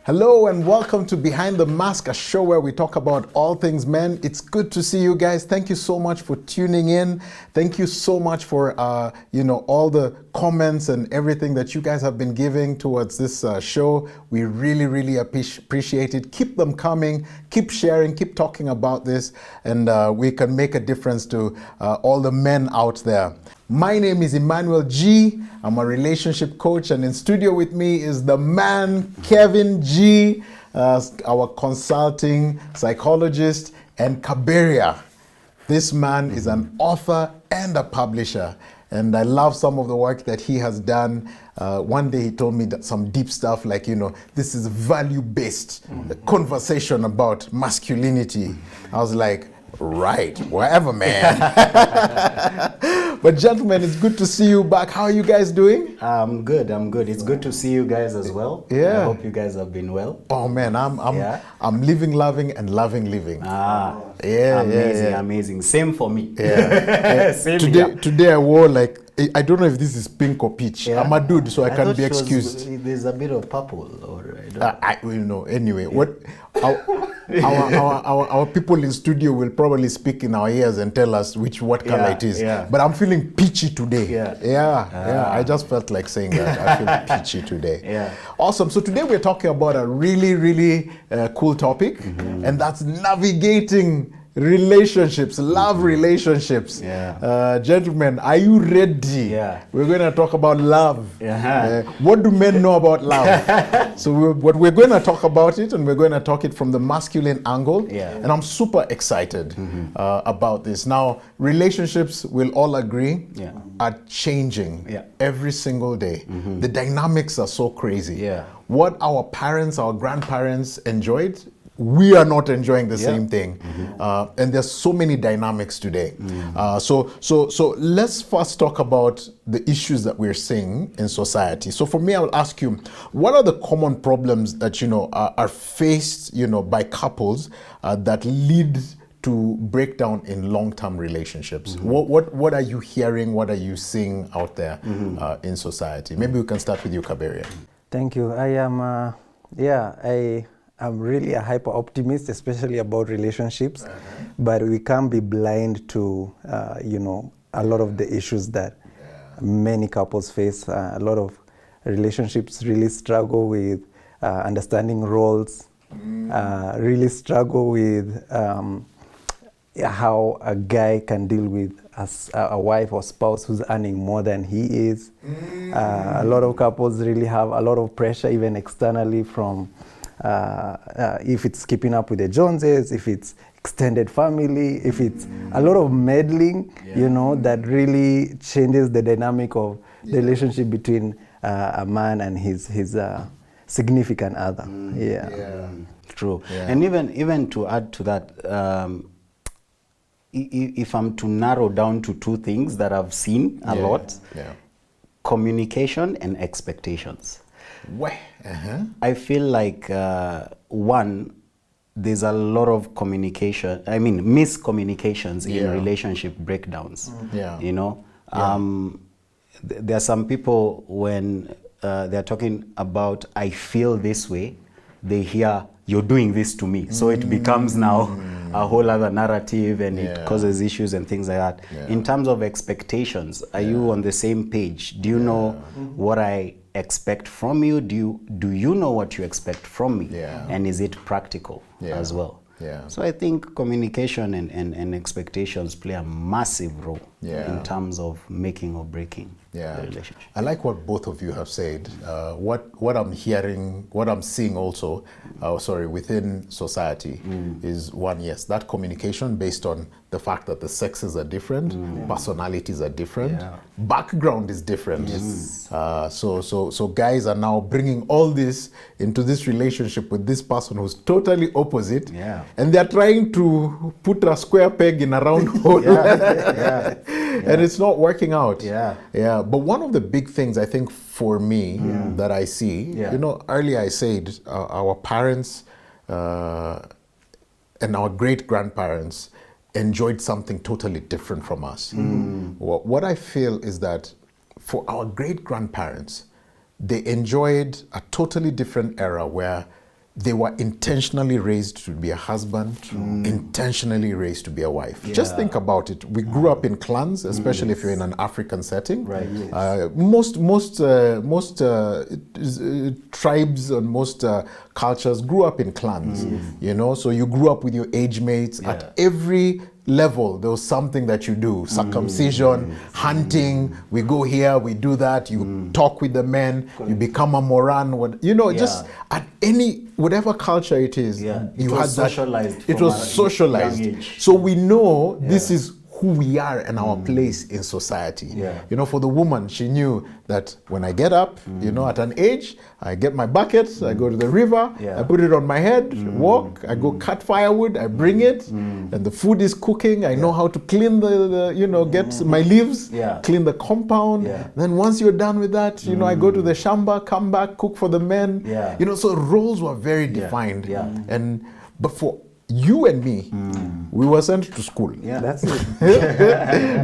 Hello and welcome to Behind the Masc, a show where we talk about all things men. It's good to see you guys. Thank you so much for tuning in. Thank you so much for all the comments and everything that you guys have been giving towards this show. We really appreciate it. Keep them coming. Keep sharing. Keep talking about this, and we can make a difference to all the men out there. My name is Emmanuel G. I'm a relationship coach, and in studio with me is the man, Kevin G, our consulting psychologist, and Kaberia. This man is an author and a publisher, and I love some of the work that he has done. One day he told me that some deep stuff like, this is value-based conversation about masculinity. I was like, right, wherever, man. But gentlemen, it's good to see you back. How are you guys doing? I'm good. It's good to see you guys as well. Yeah. I hope you guys have been well. Oh man, I'm living, loving, and loving living. Amazing. Same for me. Yeah. Same today I wore I don't know if this is pink or peach. Yeah. I'm a dude, so I can be excused. There's a bit of purple, or I don't know. Anyway, what our people in studio will probably speak in our ears and tell us what color it is. Yeah. But I'm feeling peachy today. Yeah. I just felt like saying that. I feel peachy today. Yeah. Awesome. So today we're talking about a really cool topic, and that's navigating relationships, love relationships. Yeah. Gentlemen, are you ready? Yeah. We're going to talk about love. Yeah. What do men know about love? So we're going to talk about it, and we're going to talk it from the masculine angle. Yeah. And I'm super excited about this. Now, relationships, we'll all agree, are changing every single day. The dynamics are so crazy. Yeah. What our parents, our grandparents enjoyed, we are not enjoying the same thing. And there's so many dynamics today. So let's first talk about the issues that we're seeing in society. So for me, I will ask you, what are the common problems that, are faced, by couples that lead to breakdown in long-term relationships? What are you hearing? What are you seeing out there in society? Maybe we can start with you, Kaberia. Thank you. I'm really a hyper optimist, especially about relationships, but we can't be blind to, a lot of the issues that many couples face. A lot of relationships really struggle with understanding roles, really struggle with how a guy can deal with a wife or spouse who's earning more than he is. A lot of couples really have a lot of pressure, even externally, from if it's keeping up with the Joneses, if it's extended family, if it's a lot of meddling, that really changes the dynamic of the relationship between a man and his significant other. True. Yeah. And even to add to that, if I'm to narrow down to two things that I've seen a lot, communication and expectations. I feel like one, there's a lot of miscommunications in relationship breakdowns. There are some people, when they're talking about I feel this way, they hear you're doing this to me, so it becomes now a whole other narrative, and it causes issues and things like that. In terms of expectations, are you on the same page? Do you know what I expect from you? Do you know what you expect from me? And is it practical as well? So I think communication and expectations play a massive role in terms of making or breaking the relationship. I like what both of you have said. What I'm hearing, what I'm seeing also, within society is one, that communication based on the fact that the sexes are different, personalities are different, background is different. So guys are now bringing all this into this relationship with this person who's totally opposite, and they're trying to put a square peg in a round hole, and it's not working out. But one of the big things I think for me that I see, earlier I said our parents and our great grandparents enjoyed something totally different from us. What I feel is that for our great grandparents, they enjoyed a totally different era where they were intentionally raised to be a husband, intentionally raised to be a wife. Just think about it. We grew up in clans, especially if you're in an African setting. Right. Most tribes and most cultures grew up in clans. You know, so you grew up with your age mates. At every level, there was something that you do. Circumcision, hunting. We go here, we do that. You talk with the men. You become a Moran. Just at whatever culture it is, you had that. It was socialized. So we know this is who we are and our place in society. You know, for the woman, she knew that when I get up, you know, at an age, I get my bucket, I go to the river, I put it on my head, walk, I go cut firewood, I bring it, and the food is cooking. I know how to clean get my leaves, clean the compound. Then once you're done with that, you know, I go to the shamba, come back, cook for the men. You know, so roles were very defined. But for you and me, we were sent to school. That's it.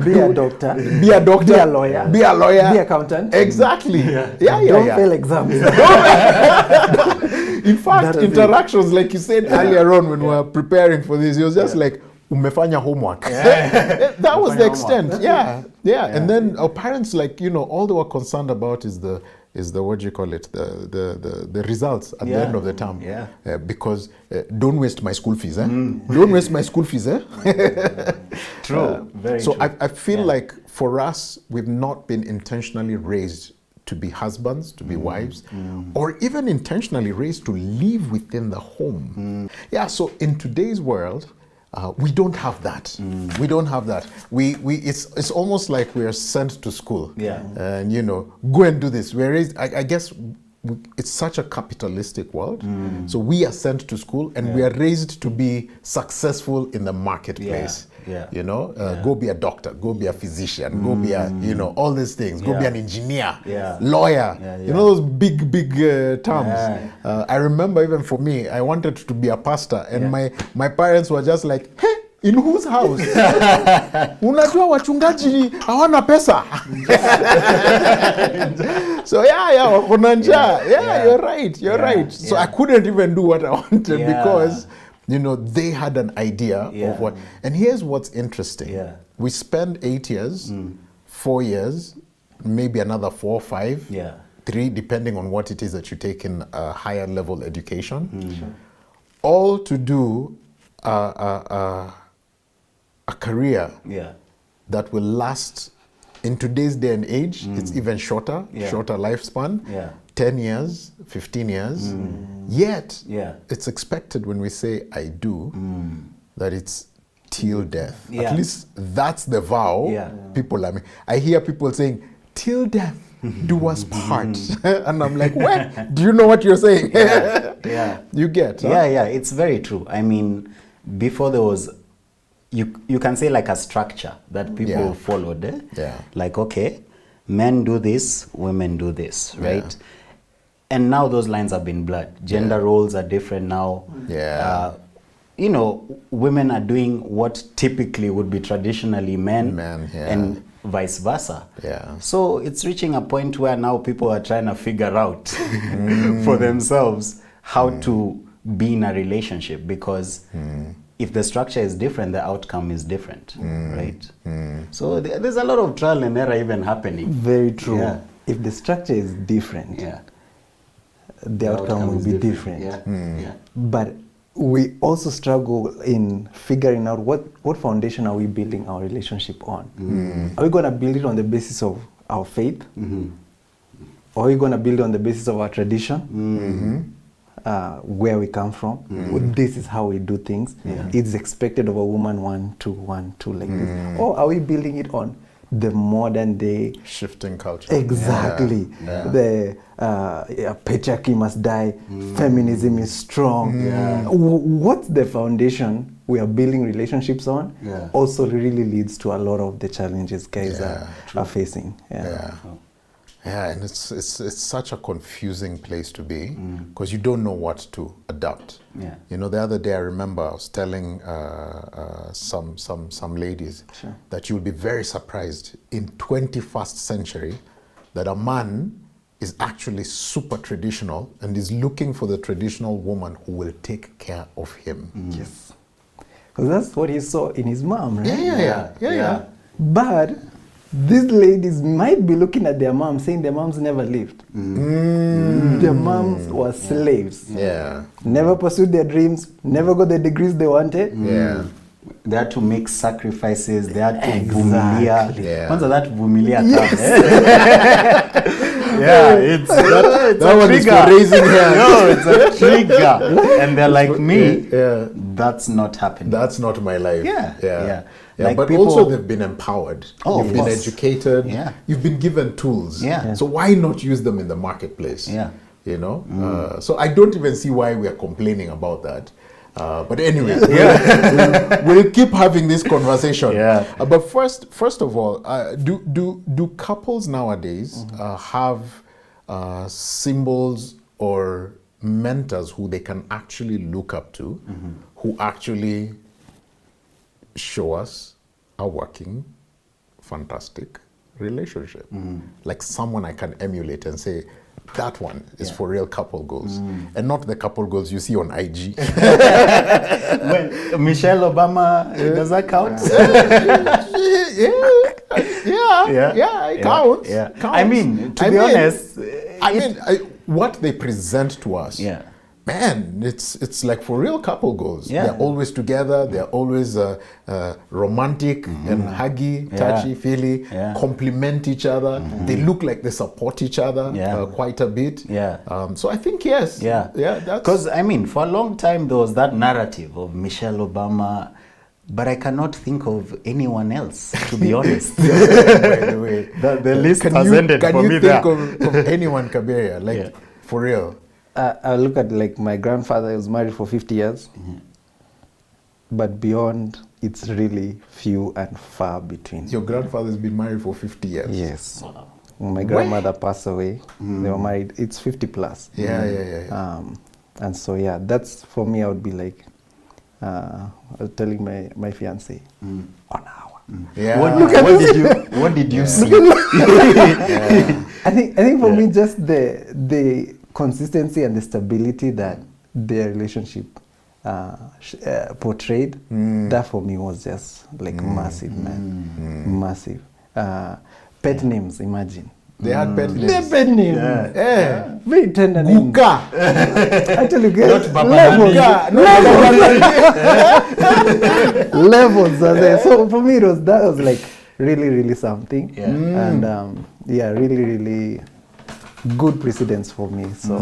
Be a doctor. Be a doctor. Be a lawyer. Be a lawyer. Be accountant. Exactly. Don't fail exams. In fact, interactions, like you said earlier on when we were preparing for this, it was just like, umefanya homework. That was the extent. And then our parents, like, you know, all they were concerned about is the what do you call it, the results at the end of the term. Because don't waste my school fees. Don't waste my school fees. True. Very so true. I feel like for us, we've not been intentionally raised to be husbands, to be wives, or even intentionally raised to live within the home. So in today's world, we don't have that. We don't have that. It's almost like we are sent to school. And you know, go and do this. Whereas I guess it's such a capitalistic world. So we are sent to school and we are raised to be successful in the marketplace. You know, go be a doctor, go be a physician, go be a, you know, all these things. Go be an engineer, lawyer. You know, those big terms. I remember even for me, I wanted to be a pastor, and my parents were just like, hey, in whose house? Unajua wachungaji hawana pesa. So wakona njaa. You're right. So I couldn't even do what I wanted because, you know, they had an idea of what. And here's what's interesting. We spend 8 years, 4 years, maybe another 4 or 5, 3, depending on what it is that you take in a higher level education, all to do a career that will last. In today's day and age, it's even shorter lifespan, 10 years, 15 years. Yet, it's expected when we say I do, that it's till death. At least that's the vow. I hear people saying, till death do us part. And I'm like, what? Do you know what you're saying? You get? Huh? It's very true. I mean, before there was, you can say like a structure that people followed. Like, okay, men do this, women do this, right? And now those lines have been blurred. Gender roles are different now. You know, women are doing what typically would be traditionally men and vice versa. So it's reaching a point where now people are trying to figure out for themselves how to be in a relationship, because if the structure is different, the outcome is different, right? So there's a lot of trial and error even happening. Very true. If the structure is different, the outcome will be different. But we also struggle in figuring out what foundation are we building our relationship on. Are we going to build it on the basis of our faith? Or are we going to build it on the basis of our tradition? Where we come from, this is how we do things. It's expected of a woman 1, 2, 1, 2 like this. Or are we building it on the modern day shifting culture? Exactly. The patriarchy must die. Feminism is strong. What's the foundation we are building relationships on? Also really leads to a lot of the challenges guys are facing. And it's such a confusing place to be, because you don't know what to adopt. You know, the other day I remember I was telling some ladies that you'll be very surprised in 21st century that a man is actually super traditional and is looking for the traditional woman who will take care of him. Yes. Because that's what he saw in his mom, right? Yeah. But these ladies might be looking at their moms saying their moms never lived. Their moms were slaves. Yeah. Never pursued their dreams, never got the degrees they wanted. Yeah. They had to make sacrifices. They had to Exactly. vumilia. Yeah. Once that vumilia Yes. yeah, it's That a one is trigger. for raising hell. No, it's a trigger. And they're like me. Yeah. That's not happening. That's not my life. Yeah, yeah. Yeah, Like but people- also they've been empowered. Oh, You've of been course. educated. Yeah. You've been given tools. Yeah. So why not use them in the marketplace? Yeah. You know. So I don't even see why we are complaining about that. But anyway, we'll keep having this conversation. Yeah. But first of all, do couples nowadays have symbols or mentors who they can actually look up to, who actually show us a working, fantastic relationship? Like someone I can emulate and say, that one is for real couple goals, and not the couple goals you see on IG. Well, Michelle Obama, does that count? It counts. Yeah. Counts. I mean, to be honest, what they present to us, yeah. man, it's like for real couple goals. Yeah. They're always together. They're always romantic and huggy, touchy, feely, Yeah. complement each other. They look like they support each other Yeah. quite a bit. Yeah. So I think yes. Yeah. That's Because, I mean, for a long time, there was that narrative of Michelle Obama, but I cannot think of anyone else, to be honest. by the way. The list Can has you ended for me think there. of anyone, Kaberia? Like Yeah. for real? I look at like my grandfather. He was married for 50 years, but beyond, it's really few and far between. Your grandfather's been married for 50 years. Yes. When my grandmother passed away, they were married. It's 50 plus. Yeah. And so yeah, that's for me. I would be like telling my fiance, 1 hour. Yeah. What did you see? I think for me, just the consistency and the stability that their relationship portrayed, that for me was just like massive, man. Massive. Pet names, imagine. They had pet names. Their pet names. Yeah. Very tender names. Guka. I tell you guys, Not Baba levels. Guka. Levels are there. So for me, that was like really something. Yeah. And really good precedence for me. So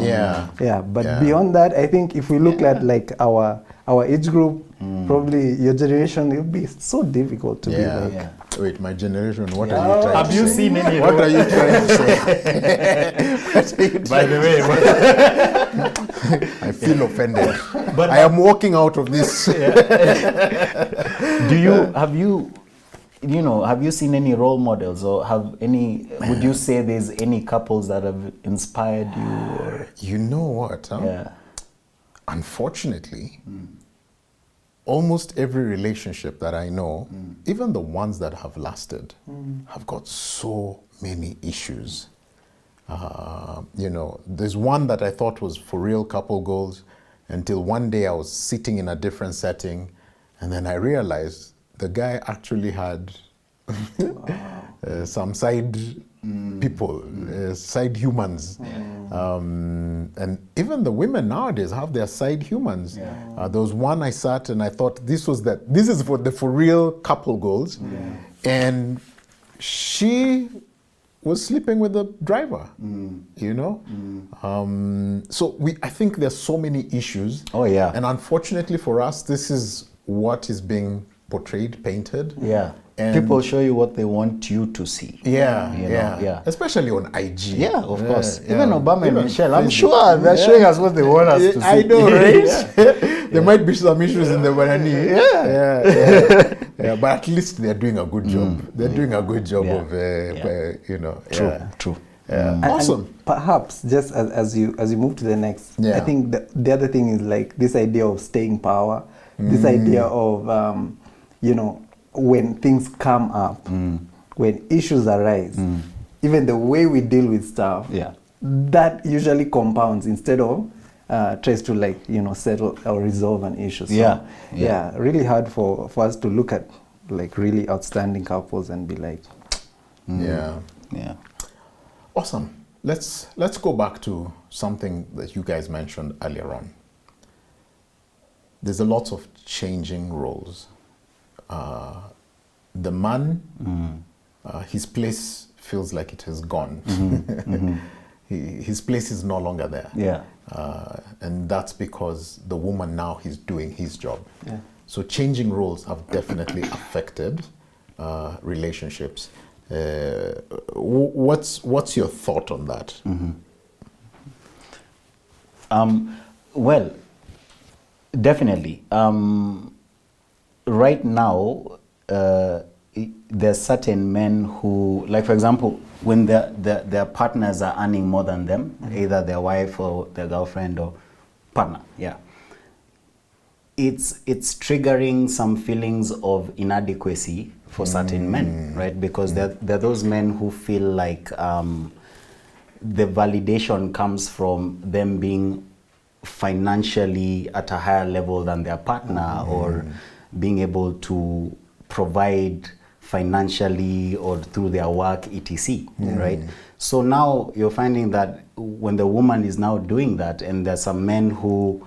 but beyond that, I think if we look at like our age group, probably your generation, it will be so difficult to be like. Yeah. Wait, my generation, what are you trying to Have you say? seen any? What are you trying to say? By the way, I feel offended. But I am walking out of this. have you seen any role models, or would you say there's any couples that have inspired you? Or, You know what? Huh? yeah. Unfortunately, almost every relationship that I know, even the ones that have lasted, have got so many issues. There's one that I thought was for real couple goals until one day I was sitting in a different setting, and then I realized the guy actually had some side people, side humans. And even the women nowadays have their side humans. There was one I sat and I thought this is for real couple goals. And she was sleeping with the driver, So I think there's so many issues. Oh, yeah. And unfortunately for us, this is what is being portrayed, painted. Yeah. And People show you what they want you to see. Yeah. Especially on IG. Yeah, of course. Yeah. Even Obama and Even Michelle, I'm Facebook. sure they're showing us what they want us to see. I know, right? There might be some issues in the banani. Yeah. But at least they're doing a good job. They're doing a good job of, True. Awesome. And perhaps just as you move to the next, I think the other thing is like this idea of staying power, this idea of when things come up, when issues arise, even the way we deal with stuff, that usually compounds instead of tries to, like, you know, settle or resolve an issue. So, Yeah. really hard for us to look at like really outstanding couples and be like, Yeah. Awesome. Let's go back to something that you guys mentioned earlier on. There's a lot of changing roles. The man, his place feels like it has gone. His place is no longer there. Yeah. And that's because the woman now is doing his job. Yeah. So changing roles have definitely affected relationships. What's your thought on that? Well, definitely. Right now, there's certain men who, like, for example, when their partners are earning more than them, either their wife or their girlfriend or partner, it's triggering some feelings of inadequacy for certain men, right? Because they're those men who feel like the validation comes from them being financially at a higher level than their partner, or being able to provide financially or through their work, etc. Right? So now you're finding that when the woman is now doing that, and there's some men who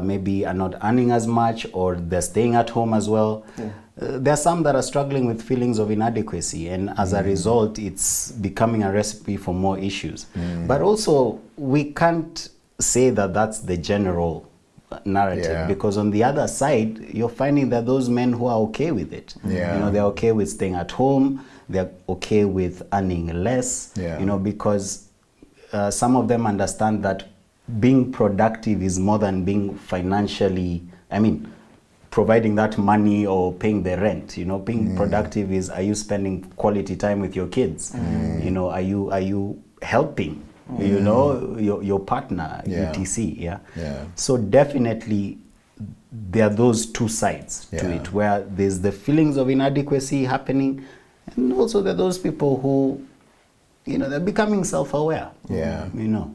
maybe are not earning as much, or they're staying at home as well. There are some that are struggling with feelings of inadequacy, and as a result, it's becoming a recipe for more issues. But also, we can't say that that's the general narrative, because on the other side, you're finding that those men who are okay with it, you know, they're okay with staying at home, they're okay with earning less, you know, because some of them understand that being productive is more than being financially, providing that money or paying the rent. You know, being productive is, are you spending quality time with your kids? You know, are you helping, you know, your partner, etc. So definitely there are those two sides to it, where there's the feelings of inadequacy happening, and also there are those people who, you know, they're becoming self-aware. You know.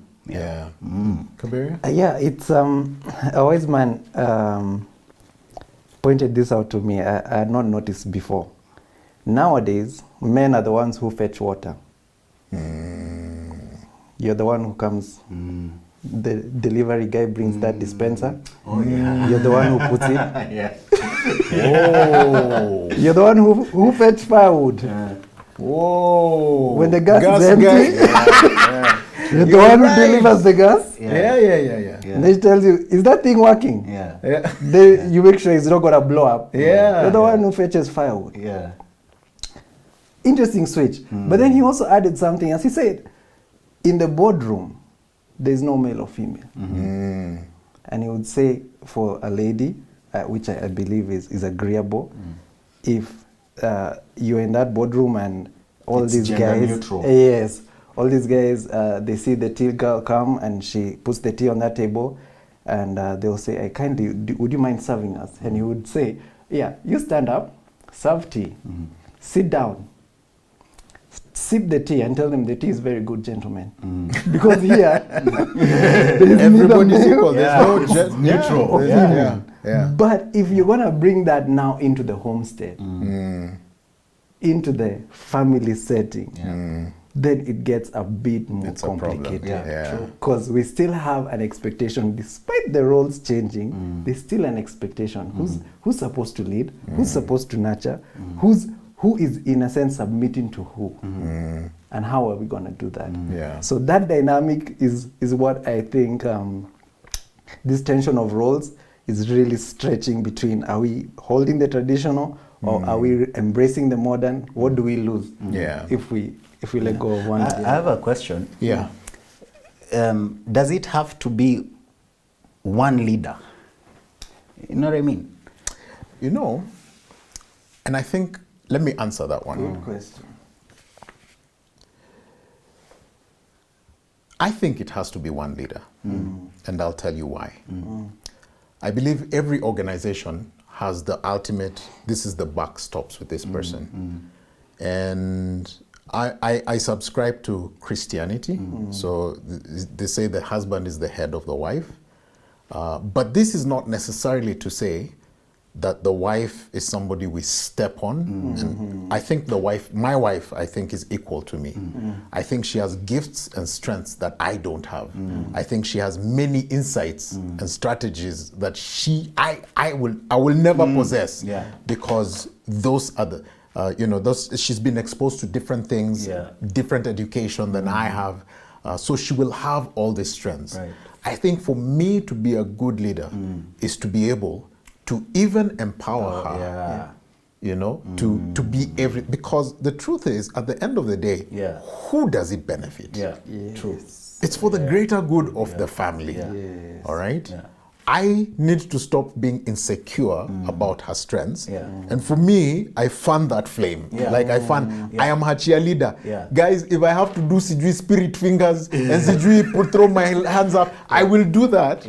Kabir? It's a wise man pointed this out to me. I had not noticed before. Nowadays, men are the ones who fetch water. You're the one who comes. The delivery guy brings that dispenser. You're the one who puts it. You're the one who fetch firewood. When the gas is empty, you're the one who delivers the gas. And he tells you, is that thing working? Then you make sure it's not going to blow up. You're the one who fetches firewood. Interesting switch. But then he also added something, as he said, in the boardroom, there's no male or female. And he would say, for a lady, which I believe is agreeable, if you're in that boardroom and all It's these gender guys, neutral. all these guys, they see the tea girl come and she puts the tea on that table, and they'll say, would you mind serving us? And he would say, yeah, you stand up, serve tea, sit down, sip the tea, and tell them the tea is very good, gentlemen. Because here, everybody's equal. There's no neutral. But if you're going to bring that now into the homestead, into the family setting, then it gets a bit more complicated. Because we still have an expectation, despite the roles changing, there's still an expectation. Who's supposed to lead? Who's supposed to nurture? Who is, in a sense, submitting to who? And how are we going to do that? So that dynamic is what I think this tension of roles is really stretching between, are we holding the traditional, or are we embracing the modern? What do we lose if we let go of one? I have a question. Does it have to be one leader? You know what I mean? You know, and I think, let me answer that one. Good question. I think it has to be one leader, and I'll tell you why. I believe every organization has the ultimate, this is the buck stops with this person. And I subscribe to Christianity. So they say the husband is the head of the wife. But this is not necessarily to say that the wife is somebody we step on. And I think my wife, I think is equal to me. I think she has gifts and strengths that I don't have. I think she has many insights and strategies that I will never possess, because those are the, she's been exposed to different things, different education than I have. So she will have all these strengths. Right. I think for me to be a good leader is to be able to even empower her, to be because the truth is, at the end of the day, who does it benefit? True. It's for the greater good of the family. All right? I need to stop being insecure about her strengths. And for me, I fan that flame. Like I am her cheerleader. Guys, if I have to do Sijui spirit fingers and Sijui throw my hands up, I will do that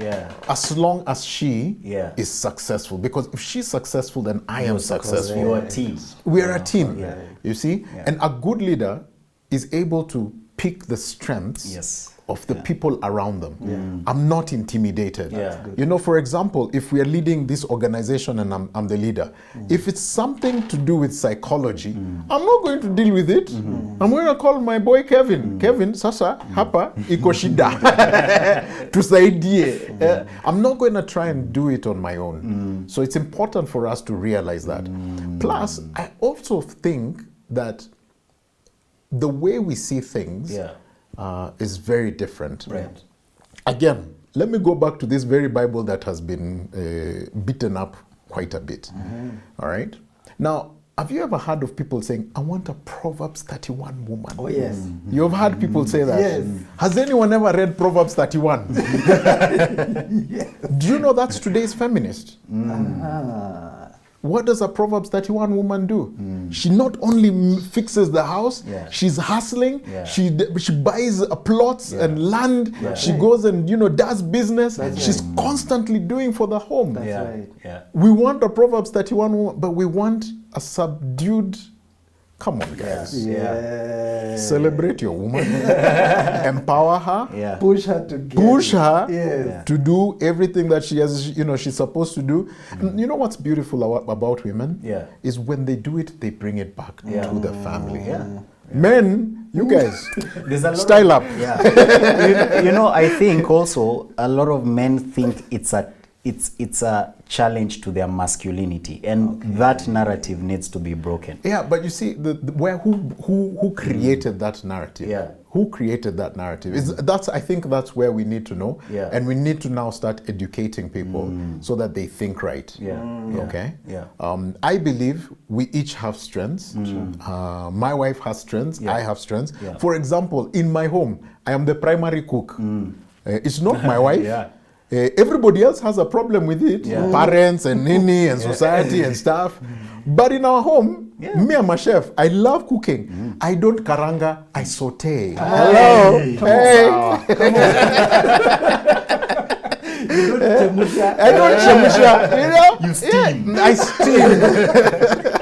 as long as she is successful. Because if she's successful, then I am successful. You're a team. We are a team, you see? And a good leader is able to pick the strengths of the people around them. I'm not intimidated. For example, if we are leading this organization and I'm the leader, if it's something to do with psychology, I'm not going to deal with it. I'm going to call my boy Kevin. Kevin, sasa, hapa, iko shida. Tusaidie. I'm not going to try and do it on my own. So it's important for us to realize that. Plus, I also think that the way we see things is very different. Right. Again, let me go back to this very Bible that has been beaten up quite a bit. All right? Now, have you ever heard of people saying, I want a Proverbs 31 woman? Oh, yes. You've heard people say that? Yes. Has anyone ever read Proverbs 31? Do you know that's today's feminist? What does a Proverbs 31 woman do? She not only fixes the house, she's hustling, she buys plots and land, she goes and does business, she's constantly doing for the home. We want a Proverbs 31 woman, but we want a subdued. Come on, guys. Celebrate your woman. Empower her. Push her to to do everything that she has, she's supposed to do. And you know what's beautiful about women? Is when they do it, they bring it back to the family. Men, you guys, style up. I think also a lot of men think it's a challenge to their masculinity, and that narrative needs to be broken. But you see, who created that narrative? Who created that narrative? I think that's where we need to know, and we need to now start educating people so that they think right. Okay. I believe we each have strengths. My wife has strengths. I have strengths. For example, in my home, I am the primary cook. It's not my wife. Everybody else has a problem with it. Parents and Nini and society and stuff. But in our home, me, I'm a chef. I love cooking. I don't karanga, I saute. Hello. Hey. You don't chemusha. I don't chemusha. You steam. I steam.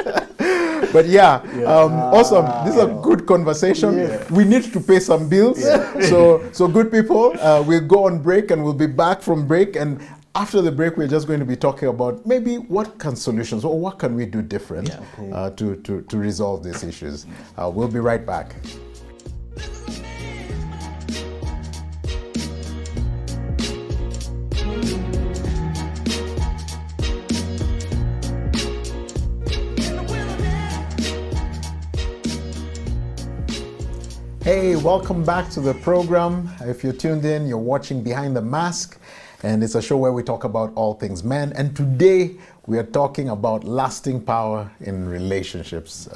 But awesome. This is a good conversation. We need to pay some bills. So good people, we'll go on break and we'll be back from break. And after the break, we're just going to be talking about maybe what can solutions or what can we do different to resolve these issues. We'll be right back. Hey, welcome back to the program. If you're tuned in, you're watching Behind the Masc, and it's a show where we talk about all things men. And today we are talking about lasting power in relationships.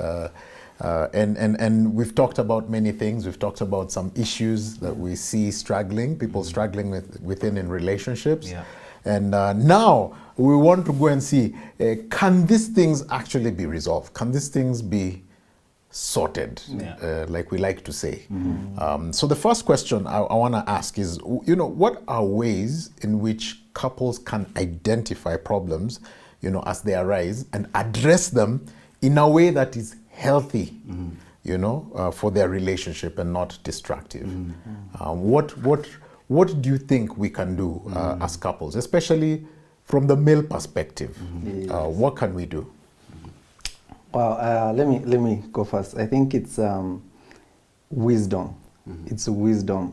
And we've talked about many things. We've talked about some issues that we see people struggling within in relationships. And now we want to go and see, can these things actually be resolved? Can these things be sorted, like we like to say? So the first question I want to ask is, what are ways in which couples can identify problems, as they arise and address them in a way that is healthy, you know, for their relationship and not destructive. What do you think we can do as couples, especially from the male perspective? What can we do? Well, let me go first. I think it's wisdom. It's wisdom.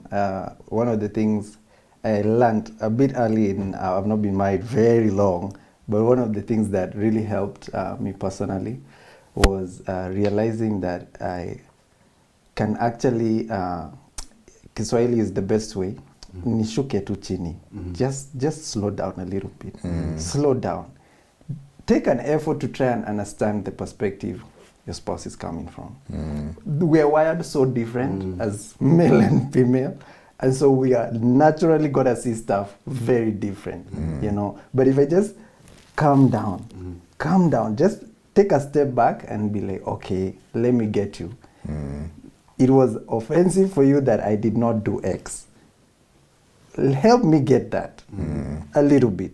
One of the things I learned a bit early in, I've not been married very long, but one of the things that really helped me personally was realizing that I can actually, Kiswahili is the best way, nishuke tu chini. Just slow down a little bit. Slow down. Take an effort to try and understand the perspective your spouse is coming from. We are wired so different as male and female, and so we are naturally gonna see stuff very different, you know. But if I just calm down, just take a step back and be like, okay, let me get you. It was offensive for you that I did not do X. Help me get that a little bit.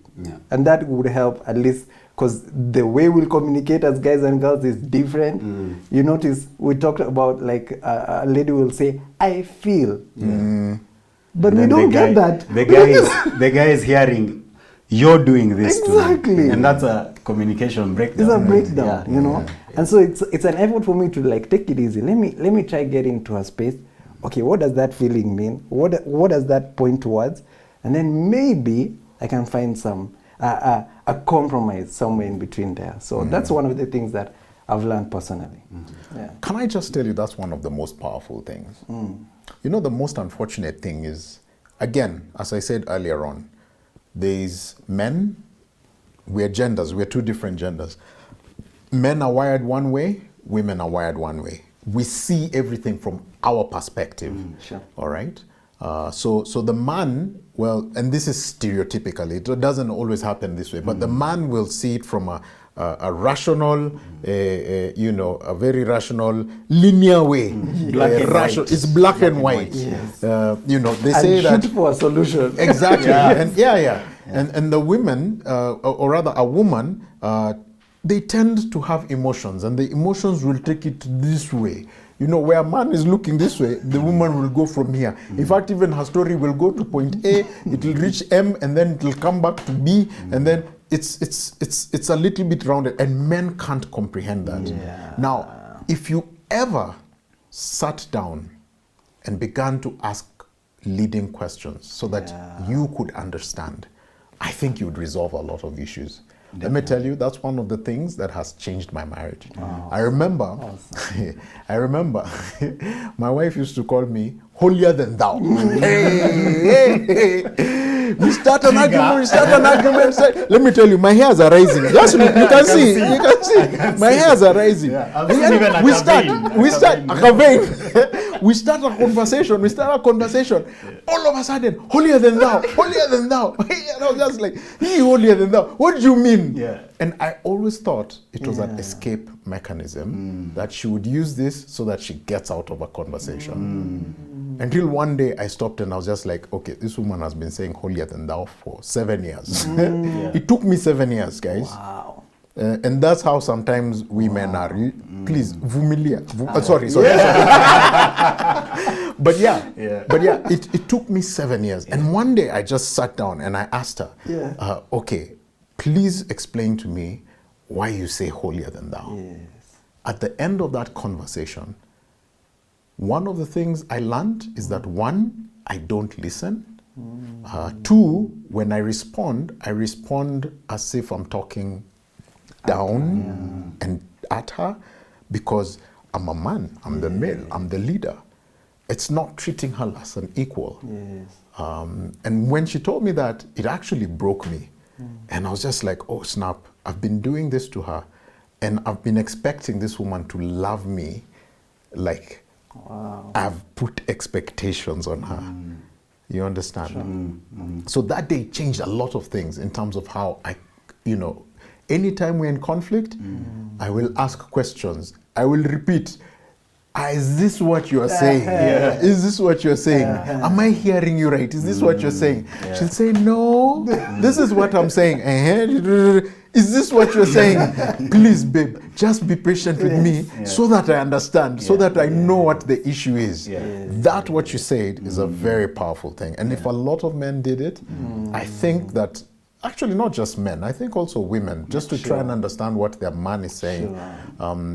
And that would help at least, because the way we'll communicate as guys and girls is different. You notice we talked about, like, a lady will say, I feel. But we don't get that. The guy is hearing, you're doing this Exactly. to me. And that's a communication breakdown. It's a breakdown, you know. And so it's an effort for me to, like, take it easy. Let me try getting to a space. Okay, what does that feeling mean? What does that point towards? And then maybe I can find some a compromise somewhere in between there. So that's one of the things that I've learned personally. Can I just tell you, that's one of the most powerful things. You know, the most unfortunate thing is, again, as I said earlier on, there's men, we're genders, we're two different genders. Men are wired one way, women are wired one way. We see everything from our perspective. Sure. All right? So the man, well, and this is stereotypically, it doesn't always happen this way, but the man will see it from a rational, you know, a very rational, linear way. Black and white. It's black and white. Yes. You know, they And say that. shoot for a solution. Exactly. And the women, or rather a woman, they tend to have emotions, and the emotions will take it this way. You know, where a man is looking this way, the woman will go from here. In fact, even her story will go to point A, it will reach M, and then it will come back to B, and then it's a little bit rounded, and men can't comprehend that. Now, if you ever sat down and began to ask leading questions so that you could understand, I think you'd resolve a lot of issues. Let me tell you, that's one of the things that has changed my marriage. I remember, my wife used to call me holier than thou. We start an argument. Let me tell you, my hairs are rising. Just look, you can see. My hairs are rising. We start a conversation. All of a sudden, holier than thou. And I was just like, he holier than thou. What do you mean? And I always thought it was an escape mechanism, that she would use this so that she gets out of a conversation. Until one day I stopped and I was just like, okay, this woman has been saying holier than thou for 7 years. It took me 7 years, guys. Wow. And that's how sometimes women are. Please, vumilia. Sorry. But it took me 7 years. And one day I just sat down and I asked her, okay, please explain to me why you say holier than thou. At the end of that conversation, one of the things I learned is that, one, I don't listen. Two, when I respond as if I'm talking down and at her, because I'm a man, I'm the male, I'm the leader. It's not treating her as an equal. And when she told me that, it actually broke me. And I was just like, oh snap, I've been doing this to her, and I've been expecting this woman to love me like I've put expectations on her. You understand? So that day changed a lot of things in terms of how I, you know, anytime we're in conflict, I will ask questions. I will repeat, is this what you are saying? Is this what you're saying? Am I hearing you right? Is this what you're saying? She'll say, no, this is what I'm saying. Is this what you're saying? Please, babe, just be patient with me so that I understand, so that I know what the issue is. That what you said is a very powerful thing. And if a lot of men did it, I think that actually not just men, I think also women, just to try and understand what their man is saying.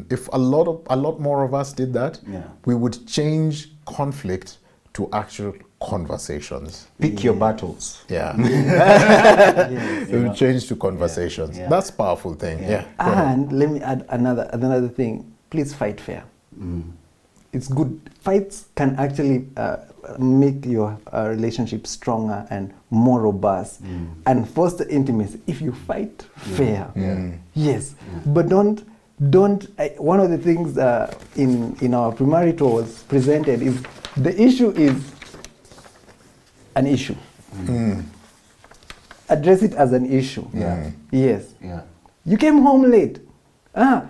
If a lot more of us did that, we would change conflict to actual conversations. Pick your battles. Yeah. It will change to conversations. That's a powerful thing. Yeah. And let me add another thing. Please fight fair. It's good. Fights can actually make your relationship stronger and more robust and foster intimacy if you fight fair. Yes. But don't one of the things in our premarital was presented is the issue is an issue. Address it as an issue. Yes. You came home late.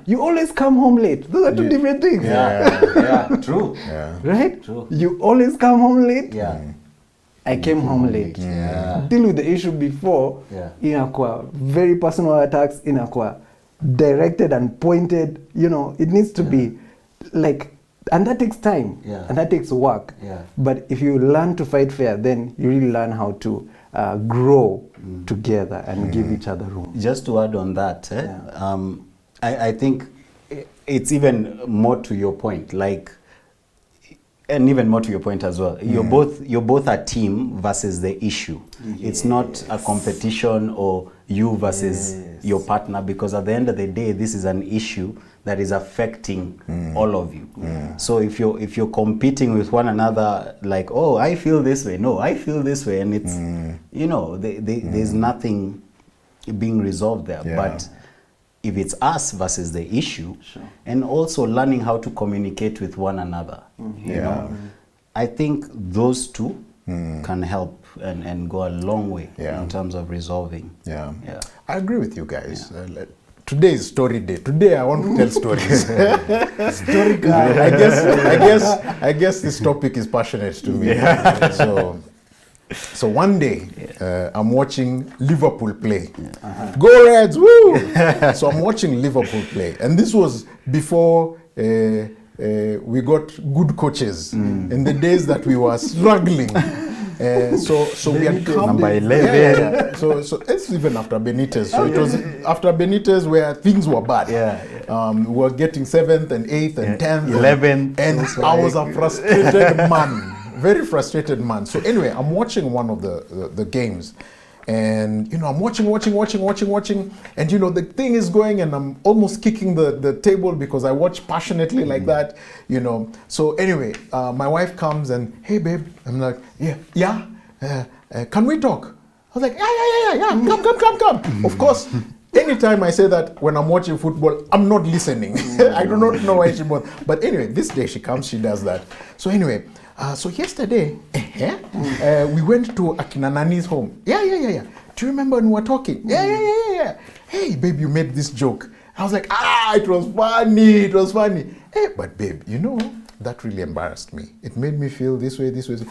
You always come home late. Those are two different things. True. Right? True. You always come home late. I came home late. Deal with the issue before. Inakuwa very personal attacks. Inakuwa directed and pointed. You know, it needs to be like. And that takes time, and that takes work. But if you learn to fight fair, then you really learn how to grow together and give each other room. Just to add on that, I think it's even more to your point, and even more to your point as well. You're both a team versus the issue. It's not a competition or you versus your partner, because at the end of the day, this is an issue that is affecting all of you. So if you're competing with one another, like, oh, I feel this way, no, I feel this way, and it's there's nothing being resolved there. But if it's us versus the issue, and also learning how to communicate with one another, you know, I think those two can help and go a long way in terms of resolving. I agree with you guys. Today is story day. Today I want to tell stories. Story guy. I guess this topic is passionate to me. So one day I'm watching Liverpool play. Go Reds! Woo! So I'm watching Liverpool play, and this was before we got good coaches in the days that we were struggling. So we had come number 11. So it's even after Benitez. So it was after Benitez where things were bad. We were getting 7th and 8th and 10th, 11th, and I was a frustrated man, very frustrated man. So anyway, I'm watching one of the games, and I'm watching, and the thing is going, and I'm almost kicking the table because I watch passionately like that, So anyway, my wife comes and, hey babe, I'm like, can we talk? I was like, yeah, come. Of course, anytime I say that when I'm watching football, I'm not listening. I do not know why she was. But anyway, this day she comes, she does that. So anyway, so yesterday, we went to Akina Nani's home. Yeah. Do you remember when we were talking? Yeah. Hey, babe, you made this joke. I was like, it was funny. Hey, but babe, that really embarrassed me. It made me feel this way. I was like,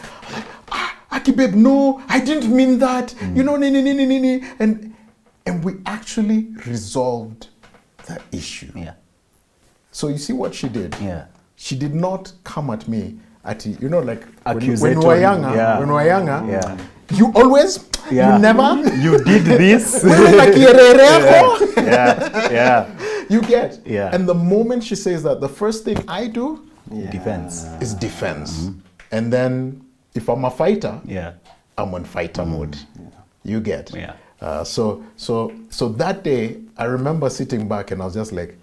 Aki, babe, no, I didn't mean that. And we actually resolved the issue. So you see what she did? She did not come at me when we were younger, you always, you never, you did this. You get. And the moment she says that, the first thing I do is defense. And then if I'm a fighter, I'm on fighter mode. You get. So that day, I remember sitting back and I was just like,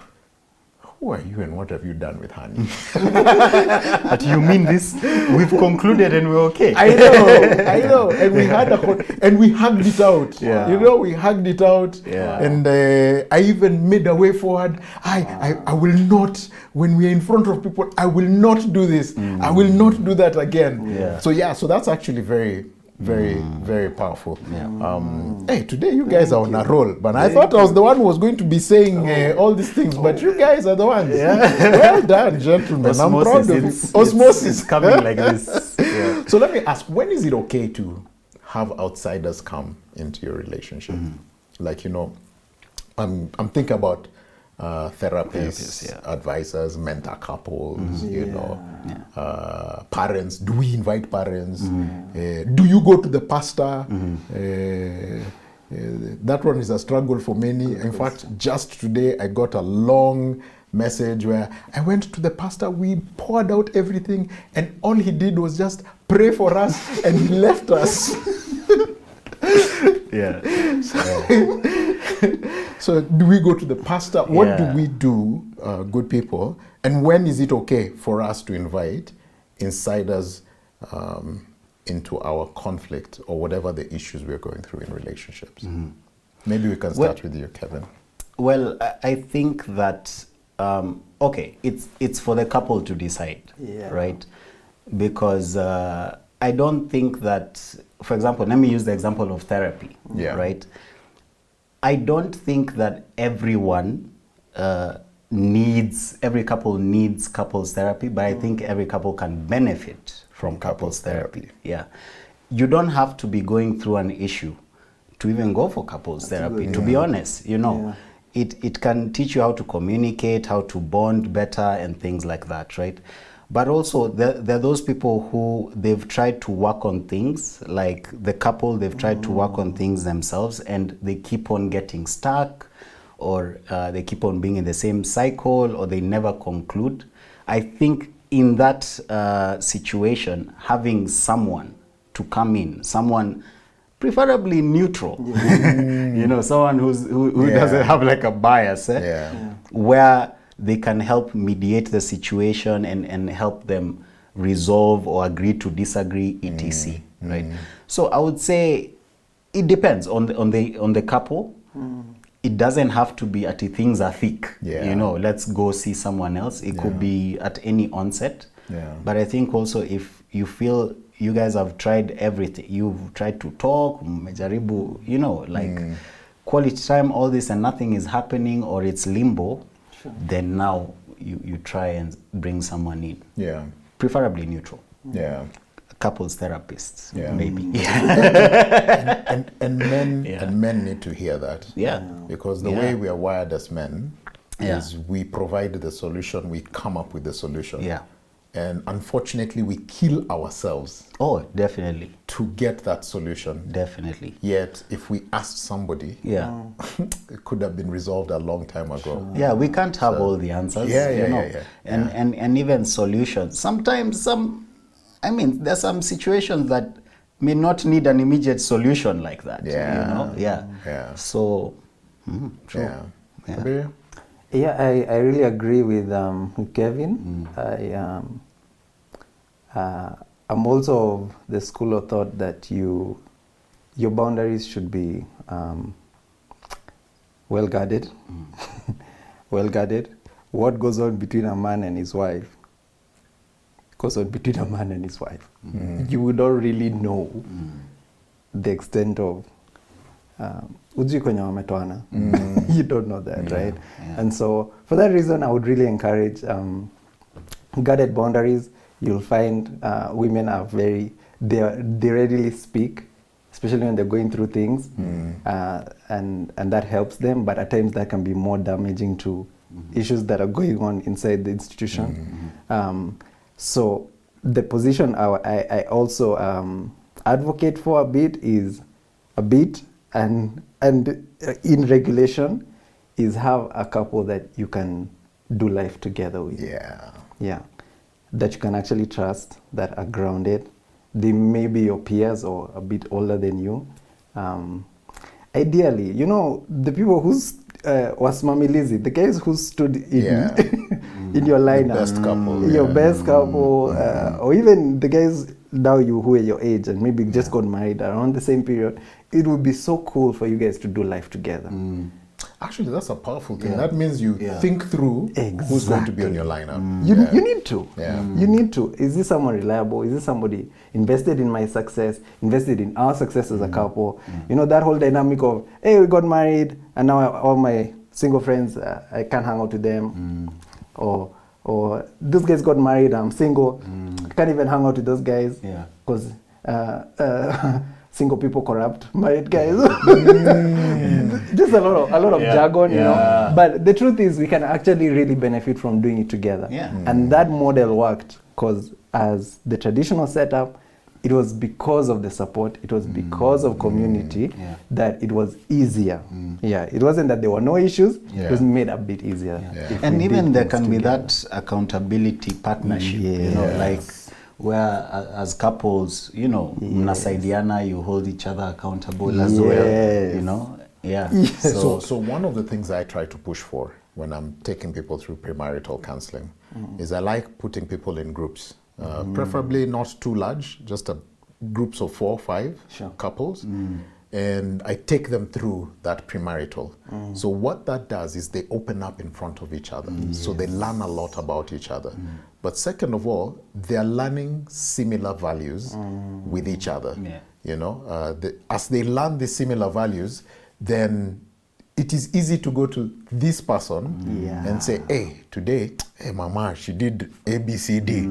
who are you and what have you done with honey? But you mean this? We've concluded and we're okay. I know. And we had we hugged it out. We hugged it out. And I even made a way forward. I will not, when we're in front of people, I will not do this. I will not do that again. So that's actually very, very powerful. Hey, today you guys are on a roll, but I thought I was the one who was going to be saying all these things, but you guys are the ones. Well done, gentlemen. Osmosis, I'm proud of you. Osmosis. It's coming like this. So let me ask, when is it okay to have outsiders come into your relationship? Like, I'm thinking about therapists, yeah. advisors, mentor couples, you know, parents. Do we invite parents? Do you go to the pastor? That one is a struggle for many. In fact, just today I got a long message where I went to the pastor, we poured out everything, and all he did was just pray for us, and he left us. Yeah. So do we go to the pastor? What do Yeah. we do, good people? And when is it okay for us to invite insiders into our conflict or whatever the issues we're going through in relationships? Maybe we can start with you, Kevin. Well, I think that okay, it's for the couple to decide, right? Because I don't think that, for example, let me use the example of therapy, right? I don't think that everyone every couple needs couples therapy, but I think every couple can benefit from couples therapy. Yeah. You don't have to be going through an issue to even go for couples therapy, to be honest, you know. It can teach you how to communicate, how to bond better and things like that, right? But also there are those people who they've tried to work on things, like the couple, they've tried to work on things themselves and they keep on getting stuck, or they keep on being in the same cycle, or they never conclude. I think in that situation, having someone to come in, someone preferably neutral, you know, someone who doesn't have like a bias, where they can help mediate the situation and help them resolve or agree to disagree, etc. Right? So I would say it depends on the couple. It doesn't have to be at things are thick. You know, let's go see someone else. It could be at any onset. But I think also if you feel you guys have tried everything, you've tried to talk, mmejaribu, you know, like quality time, all this, and nothing is happening, or it's limbo, then now you try and bring someone in. Preferably neutral. Couples therapists, maybe. And men need to hear that. Because the way we are wired as men is we provide the solution, we come up with the solution. And unfortunately, we kill ourselves. Oh, definitely. To get that solution. Definitely. Yet, if we asked somebody, it could have been resolved a long time ago. Yeah, we can't have all the answers. You know? And even solutions. Sometimes there's some situations that may not need an immediate solution like that. You know? So, true. I really agree with Kevin. I'm also of the school of thought that your boundaries should be well guarded. Well guarded. What goes on between a man and his wife goes on between a man and his wife. You would not really know the extent of you don't know that, right? And so for that reason, I would really encourage guarded boundaries. You'll find women are they readily speak, especially when they're going through things, and that helps them. But at times that can be more damaging to issues that are going on inside the institution. So the position I also advocate for a bit and in regulation is have a couple that you can do life together with. That you can actually trust, that are grounded. They may be your peers or a bit older than you. Ideally, you know, the people who was Mamilizi, the guys who stood in in your lineup, best couple, your best couple, or even the guys now who are your age and maybe just got married around the same period. It would be so cool for you guys to do life together. Actually, that's a powerful thing. That means you think through who's going to be on your lineup. You need to. You need to. Is this someone reliable? Is this somebody invested in my success, invested in our success as a couple? You know, that whole dynamic of, hey, we got married and now all my single friends, I can't hang out with them. Or those guys got married, I'm single, I can't even hang out with those guys because single people corrupt married guys. Just a lot of jargon, you know. But the truth is, we can actually really benefit from doing it together. Yeah. And that model worked because as the traditional setup, it was because of the support, it was because of community that it was easier. Yeah, it wasn't that there were no issues, it was made a bit easier. And even there can be that accountability partnership, you know, like where as couples, you know, mnasaidiana, you hold each other accountable as well, you know. So one of the things I try to push for when I'm taking people through premarital counseling is I like putting people in groups, preferably not too large, just groups of 4 or 5 couples. And I take them through that premarital. So what that does is they open up in front of each other. So they learn a lot about each other. But second of all, they're learning similar values with each other. You know, as they learn the similar values, then it is easy to go to this person and say, hey, today, hey, mama, she did A, B, C, D.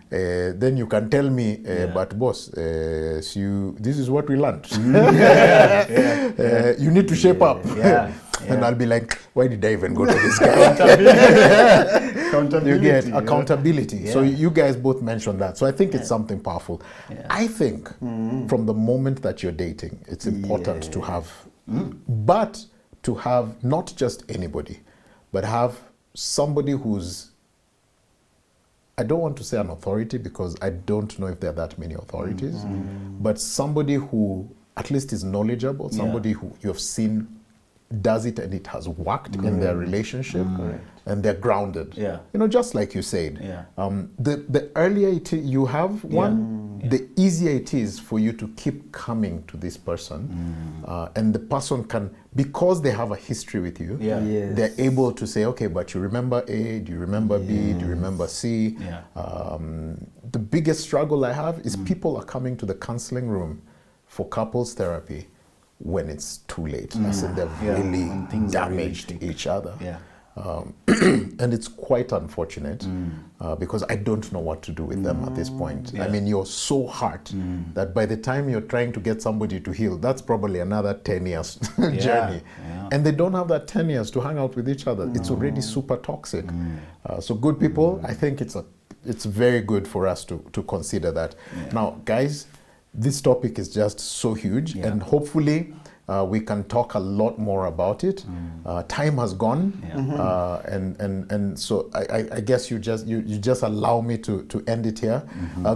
Then you can tell me, but boss, this is what we learned. You need to shape up. And I'll be like, why did I even go to this guy? Accountability. You get accountability. So you guys both mentioned that. So I think it's something powerful. I think from the moment that you're dating, it's important to have, but to have not just anybody, but have somebody who's, I don't want to say an authority because I don't know if there are that many authorities, but somebody who at least is knowledgeable, somebody who you have seen does it and it has worked in their relationship, and they're grounded. You know, just like you said, the earlier you have one, the easier it is for you to keep coming to this person, and the person can, because they have a history with you, they're able to say, okay, but you remember A, do you remember B, do you remember C? The biggest struggle I have is people are coming to the counseling room for couples therapy when it's too late. As in they've really damaged each other. And it's quite unfortunate because I don't know what to do with them at this point. I mean, you're so hurt that by the time you're trying to get somebody to heal, that's probably another 10 years journey. And they don't have that 10 years to hang out with each other. It's already super toxic. So good people, I think it's very good for us to consider that. Now, guys, this topic is just so huge, and hopefully we can talk a lot more about it. Time has gone, and so I guess you just allow me to end it here.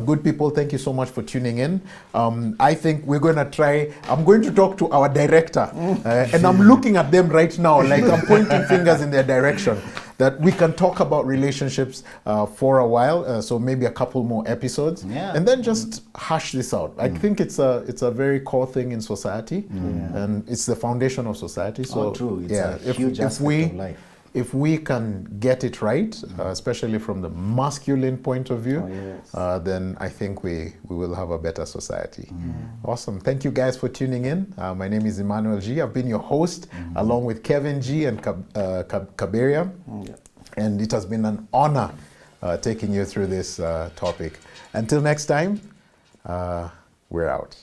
Good people, thank you so much for tuning in. I think we're going to try. I'm going to talk to our director, and I'm looking at them right now, like I'm pointing fingers in their direction. That we can talk about relationships for a while, so maybe a couple more episodes, and then just hash this out. I think it's a very core thing in society, and it's the foundation of society. So true. It's a huge aspect of life. If we can get it right, especially from the masculine point of view, then I think we will have a better society. Awesome. Thank you guys for tuning in. My name is Emmanuel G. I've been your host, along with Kevin G. and Kaberia. And it has been an honor taking you through this topic. Until next time, we're out.